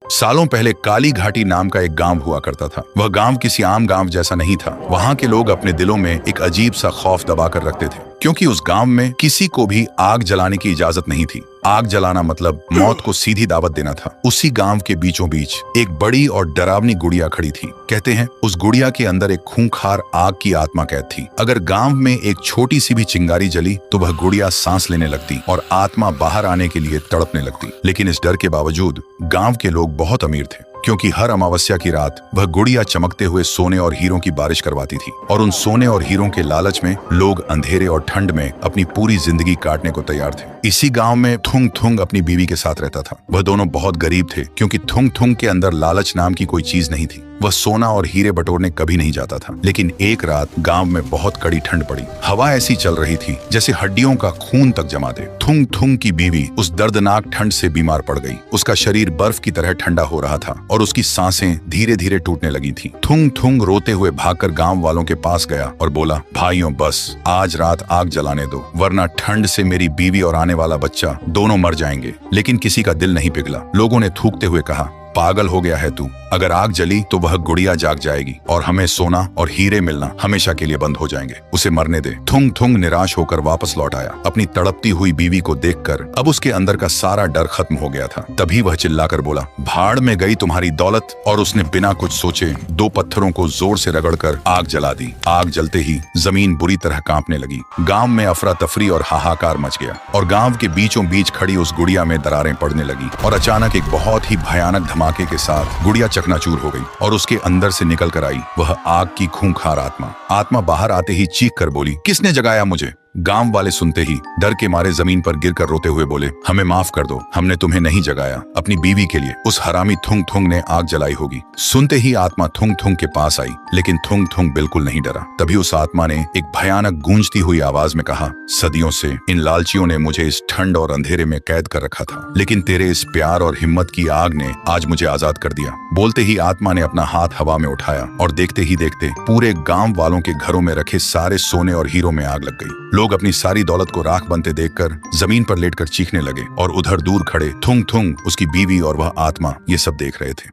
सालों पहले काली घाटी नाम का एक गांव हुआ करता था। वह गांव किसी आम गांव जैसा नहीं था। वहां के लोग अपने दिलों में एक अजीब सा खौफ दबाकर रखते थे, क्योंकि उस गांव में किसी को भी आग जलाने की इजाजत नहीं थी। आग जलाना मतलब मौत को सीधी दावत देना था। उसी गांव के बीचों बीच एक बड़ी और डरावनी गुड़िया खड़ी थी। कहते हैं उस गुड़िया के अंदर एक खूंखार आग की आत्मा कैद थी। अगर गांव में एक छोटी सी भी चिंगारी जली तो वह गुड़िया सांस लेने लगती और आत्मा बाहर आने के लिए तड़पने लगती। लेकिन इस डर के बावजूद गांव के लोग बहुत अमीर थे, क्योंकि हर अमावस्या की रात वह गुड़िया चमकते हुए सोने और हीरों की बारिश करवाती थी। और उन सोने और हीरों के लालच में लोग अंधेरे और ठंड में अपनी पूरी जिंदगी काटने को तैयार थे। इसी गांव में थुंग थुंग अपनी बीवी के साथ रहता था। वह दोनों बहुत गरीब थे, क्योंकि थुंग थुंग के अंदर लालच नाम की कोई चीज नहीं थी। वह सोना और हीरे बटोरने कभी नहीं जाता था। लेकिन एक रात गांव में बहुत कड़ी ठंड पड़ी। हवा ऐसी चल रही थी जैसे हड्डियों का खून तक जमा दे। थुंग थुंग की बीवी उस दर्दनाक ठंड से बीमार पड़ गई। उसका शरीर बर्फ की तरह ठंडा हो रहा था और उसकी सांसें धीरे धीरे टूटने लगी थी। थुंग थुंग रोते हुए भागकर गांव वालों के पास गया और बोला, भाइयों बस आज रात आग जलाने दो, वरना ठंड से मेरी बीवी और आने वाला बच्चा दोनों मर जाएंगे। लेकिन किसी का दिल नहीं पिघला। लोगों ने थूकते हुए कहा, पागल हो गया है तू। अगर आग जली तो वह गुड़िया जाग जाएगी और हमें सोना और हीरे मिलना हमेशा के लिए बंद हो जाएंगे। उसे मरने दे। थुंग थुंग निराश होकर वापस लौट आया। अपनी तड़पती हुई बीवी को देखकर अब उसके अंदर का सारा डर खत्म हो गया था। तभी वह चिल्लाकर बोला, भाड़ में गई तुम्हारी दौलत। और उसने बिना कुछ सोचे दो पत्थरों को जोर से रगड़कर आग जला दी। आग जलते ही जमीन बुरी तरह कांपने लगी। गांव में अफरा तफरी और हाहाकार मच गया और गांव के बीचों बीच खड़ी उस गुड़िया में दरारें पड़ने लगी। और अचानक एक बहुत ही भयानक धमाके के साथ गुड़िया चकनाचूर हो गई और उसके अंदर से निकल कर आई वह आग की खूंखार आत्मा। आत्मा बाहर आते ही चीख कर बोली, किसने जगाया मुझे? गांव वाले सुनते ही डर के मारे जमीन पर गिरकर रोते हुए बोले, हमें माफ कर दो, हमने तुम्हें नहीं जगाया। अपनी बीवी के लिए उस हरामी थुंग थुंग ने आग जलाई होगी। सुनते ही आत्मा थुंग थुंग के पास आई, लेकिन थुंग थुंग बिल्कुल नहीं डरा। तभी उस आत्मा ने एक भयानक गूंजती हुई आवाज में कहा, सदियों से इन लालचियों ने मुझे इस ठंड और अंधेरे में कैद कर रखा था, लेकिन तेरे इस प्यार और हिम्मत की आग ने आज मुझे आजाद कर दिया। बोलते ही आत्मा ने अपना हाथ हवा में उठाया और देखते ही देखते पूरे गांव वालों के घरों में रखे सारे सोने और हीरों में आग लग गई। लोग अपनी सारी दौलत को राख बनते देखकर जमीन पर लेटकर चीखने लगे और उधर दूर खड़े थुंग थुंग, उसकी बीवी और वह आत्मा ये सब देख रहे थे।